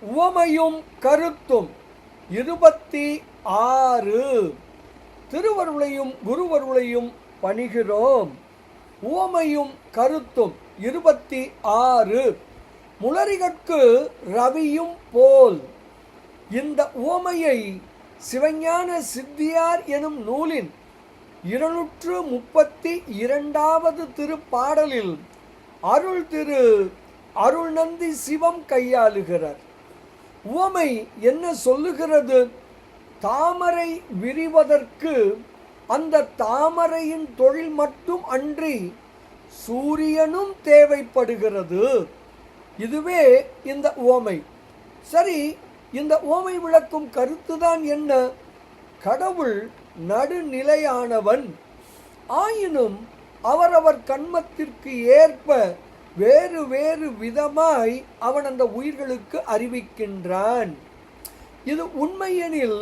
உவமையும் கருத்தும் 26. திருவருளையும் குருவருளையும் பணிகிறோம். உவமையும் கருத்தும் 26. முளரிகட்கு ரவியும் போல். இந்த உவமையை சிவஞான சித்தியார் எனும் நூலின் 232வது திருப்பாடலில் அருள் திரு அருள்நந்தி சிவம் கையாளுகிறார். உவமை என்ன சொல்லுகிறது? தாமரை விரிவதற்கு அந்த தாமரையின் தொழில் மட்டும் அன்றி சூரியனும் தேவைப்படுகிறது. இதுவே இந்த உவமை. சரி, இந்த உவமை விளக்கும் கருத்துதான் என்ன? கடவுள் நடுநிலையானவன். ஆயினும் அவரவர் கண்மத்திற்கு ஏற்ப வேறு வேறு விதமாய் அவன் அந்த உயிர்களுக்கு அறிவிக்கின்றான். இது உண்மையெனில்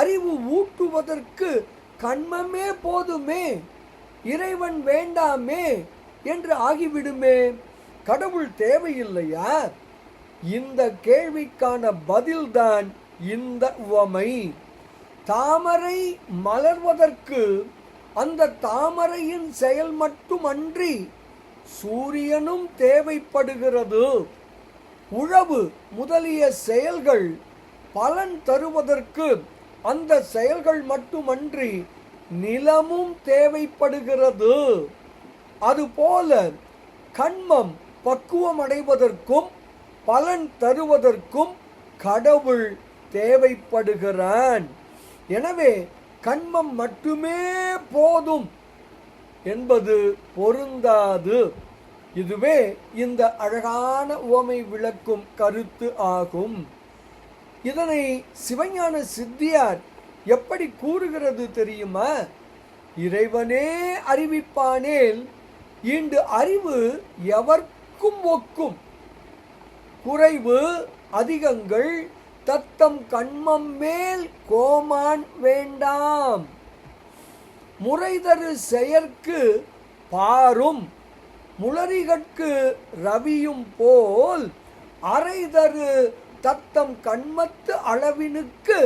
அறிவு ஊட்டுவதற்கு கண்மமே போதுமே, இறைவன் வேண்டாமே என்று ஆகிவிடுமே. கடவுள் தேவையில்லையா? இந்த கேள்விக்கான பதில்தான் இந்த உவமை. தாமரை மலர்வதற்கு அந்த தாமரையின் செயல் மட்டுமன்றி சூரியனும் தேவைப்படுகிறது. உழவு முதலிய செயல்கள் பலன் தருவதற்கு அந்த செயல்கள் மட்டுமன்றி நிலமும் தேவைப்படுகிறது. அதுபோல கண்மம் பக்குவம் அடைவதற்கும் பலன் தருவதற்கும் கடவுள் தேவைப்படுகிறான். எனவே கண்மம் மட்டுமே போதும் என்பது பொருந்தாது. இதுவே இந்த அழகான உவமை விளக்கும் கருத்து ஆகும். இதனை சிவஞான சித்தியார் எப்படி கூறுகிறது தெரியுமா? இறைவனே அறிவிப்பானேல் ஈண்டு அறிவு எவர்க்கும் ஒக்கும். குறைவு அதிகங்கள் தத்தம் கண்மம் மேல் கோமான் வேண்டாம். முறைதரு செயற்கு பாரும் முளரிகட்கு ரவியும் போல் அரைதரு தத்தம் கண்மத்து அளவினுக்கு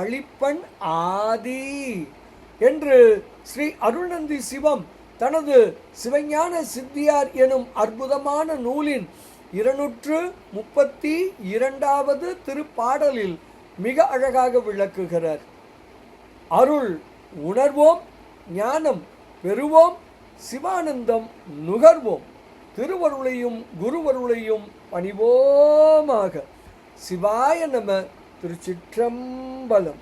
அளிப்பன் ஆதி என்று ஸ்ரீ அருள்நந்தி சிவம் தனது சிவஞான சித்தியார் எனும் அற்புதமான நூலின் 232வது திருப்பாடலில் மிக அழகாக விளக்குகிறார். அருள் உணர்வோம், ஞானம் பெறுவோம், சிவானந்தம் நுகர்வோம், திருவருளையும் குருவருளையும் பணிவோமாக. சிவாய நம. திருச்சிற்றம்பலம்.